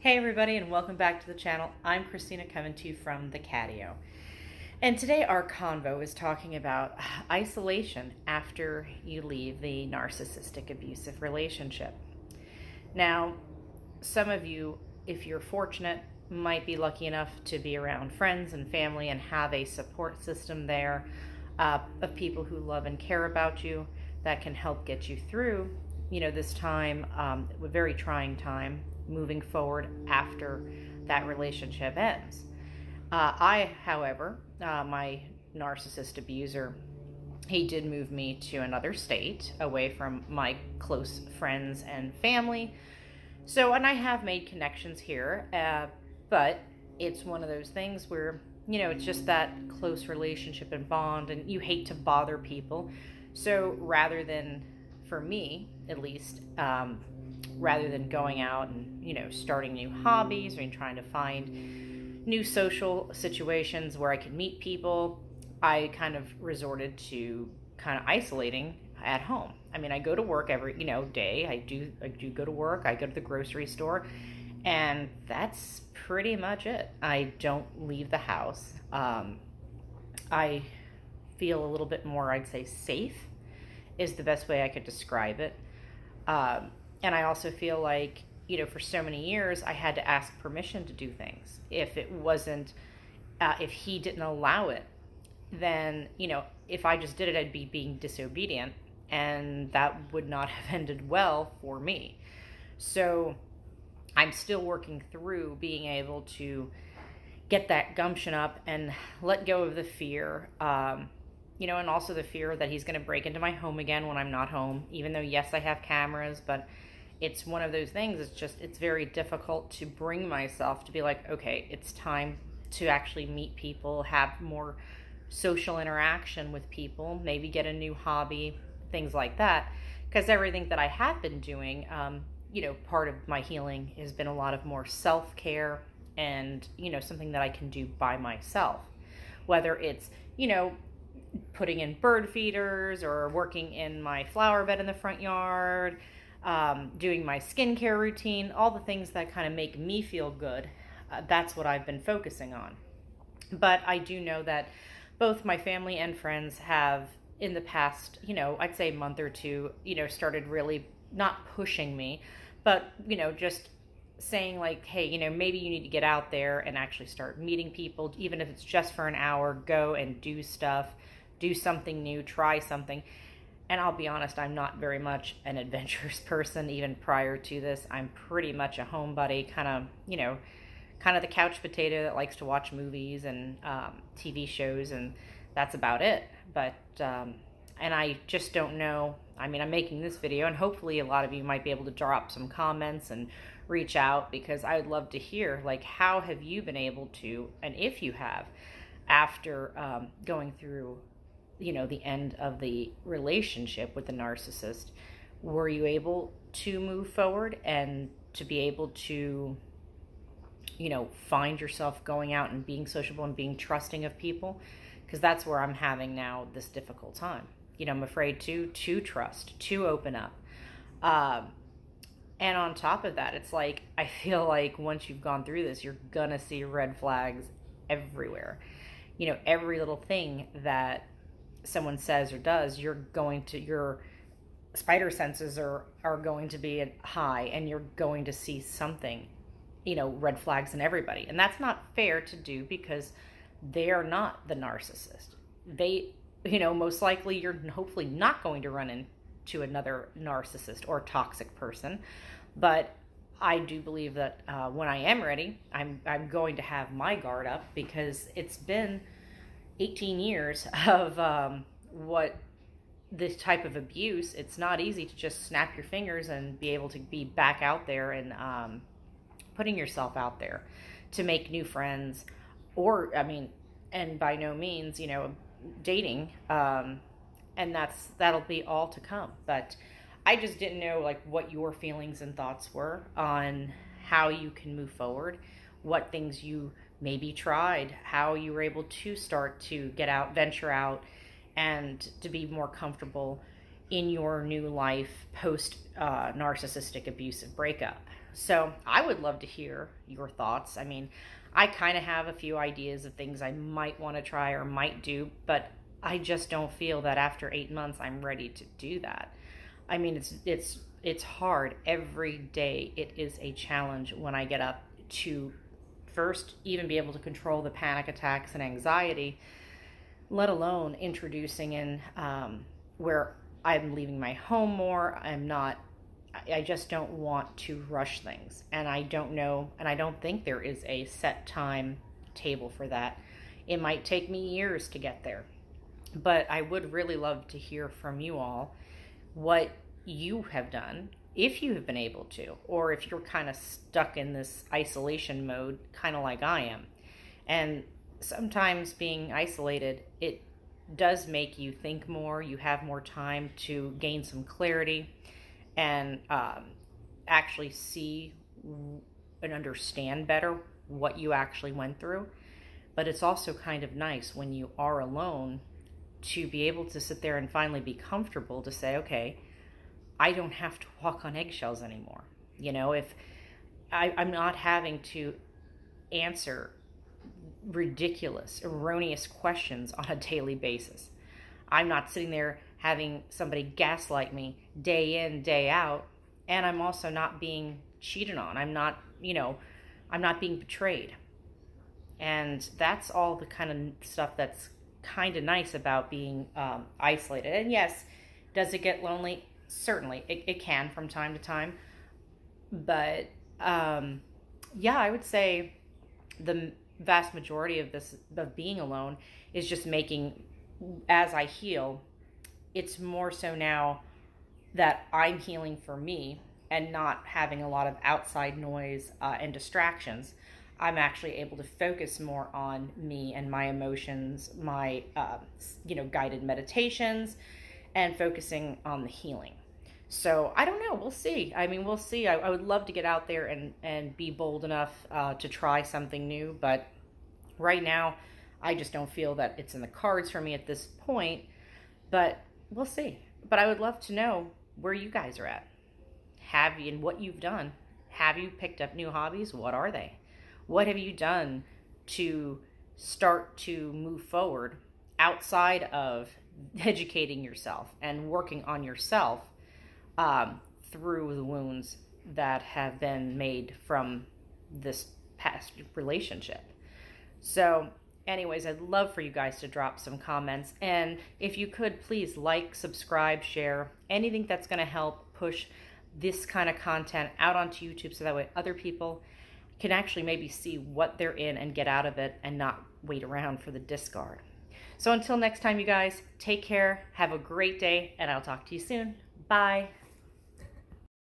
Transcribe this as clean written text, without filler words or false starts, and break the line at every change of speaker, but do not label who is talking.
Hey everybody, and welcome back to the channel. I'm Christina, coming to you from the Catio. And today our convo is talking about isolation after you leave the narcissistic abusive relationship. Now, some of you, if you're fortunate, might be lucky enough to be around friends and family and have a support system there of people who love and care about you that can help get you through, this time, a very trying time moving forward after that relationship ends. However, my narcissist abuser, he did move me to another state away from my close friends and family. And I have made connections here, but it's one of those things where, it's just that close relationship and bond, and you hate to bother people. So rather than, for me at least, rather than going out and, starting new hobbies or trying to find new social situations where I could meet people, I kind of resorted to kind of isolating at home. I mean, I go to work every, day. I do go to work. I go to the grocery store, and that's pretty much it. I don't leave the house. I feel a little bit more, I'd say, safe is the best way I could describe it. And I also feel like, for so many years, I had to ask permission to do things. If it wasn't, if he didn't allow it, then, if I just did it, I'd be being disobedient, and that would not have ended well for me. So I'm still working through being able to get that gumption up and let go of the fear, and also the fear that he's going to break into my home again when I'm not home, even though, yes, I have cameras, but it's one of those things. It's very difficult to bring myself to be like, okay, it's time to actually meet people, have more social interaction with people, maybe get a new hobby, things like that. Because everything that I have been doing, part of my healing has been a lot of more self-care and, something that I can do by myself. Whether it's, putting in bird feeders or working in my flower bed in the front yard, doing my skincare routine, all the things that kind of make me feel good. That's what I've been focusing on. But I do know that both my family and friends have, in the past, I'd say month or two, started really not pushing me, but, just saying like, hey, maybe you need to get out there and actually start meeting people, even if it's just for an hour. Go and do stuff, do something new, try something. And I'll be honest, I'm not very much an adventurous person. Even prior to this, I'm pretty much a homebody, kind of the couch potato that likes to watch movies and TV shows, and that's about it. But and I just don't know. I mean, I'm making this video, and hopefully a lot of you might be able to drop some comments and reach out, because I would love to hear, like, how have you been able to, and if you have, after going through, the end of the relationship with the narcissist, were you able to move forward and to be able to, find yourself going out and being sociable and being trusting of people? Because that's where I'm having now this difficult time. I'm afraid to trust, to open up. And on top of that, it's like, I feel like once you've gone through this, you're gonna see red flags everywhere. Every little thing that someone says or does, your spider senses are going to be high, and you're going to see something, red flags in everybody. And that's not fair to do, because they are not the narcissist. They, most likely you're hopefully not going to run into another narcissist or toxic person. But I do believe that when I am ready, I'm going to have my guard up, because it's been 18 years of what this type of abuse. It's not easy to just snap your fingers and be able to be back out there and putting yourself out there to make new friends, or, and by no means, dating, and that'll be all to come. But I just didn't know, like, what your feelings and thoughts were on how you can move forward, what things you maybe tried, how you were able to start to get out, venture out, and to be more comfortable in your new life post narcissistic abusive breakup. So I would love to hear your thoughts. I mean, I kind of have a few ideas of things I might want to try or might do, but I just don't feel that after 8 months I'm ready to do that. I mean, it's hard every day. It is a challenge when I get up to first even be able to control the panic attacks and anxiety, let alone introducing in where I'm leaving my home more. I just don't want to rush things. And I don't know, and I don't think there is a set time table for that. It might take me years to get there. But I would really love to hear from you all what you have done, if you have been able to, or if you're kind of stuck in this isolation mode, kind of like I am. And sometimes being isolated, it does make you think more. You have more time to gain some clarity and actually see and understand better what you actually went through. But it's also kind of nice when you are alone to be able to sit there and finally be comfortable to say, okay, I don't have to walk on eggshells anymore. You know, if I'm not having to answer ridiculous, erroneous questions on a daily basis. I'm not sitting there having somebody gaslight me day in, day out, and I'm also not being cheated on. I'm not being betrayed. And that's all the kind of stuff that's kind of nice about being isolated. And yes, does it get lonely? Certainly, it can from time to time. But yeah, I would say the vast majority of being alone is just making, as I heal, it's more so now that I'm healing for me and not having a lot of outside noise and distractions. I'm actually able to focus more on me and my emotions, my guided meditations, and focusing on the healing. So I don't know. We'll see. I mean, we'll see. I would love to get out there and be bold enough to try something new. But right now, I just don't feel that it's in the cards for me at this point. But we'll see. But I would love to know where you guys are at. Have you, and what you've done. Have you picked up new hobbies? What are they? What have you done to start to move forward outside of educating yourself and working on yourself through the wounds that have been made from this past relationship? So anyways, I'd love for you guys to drop some comments. And if you could, please like, subscribe, share, anything that's going to help push this kind of content out onto YouTube so that way other people can actually maybe see what they're in and get out of it and not wait around for the discard. So until next time, you guys, take care, have a great day, and I'll talk to you soon. Bye.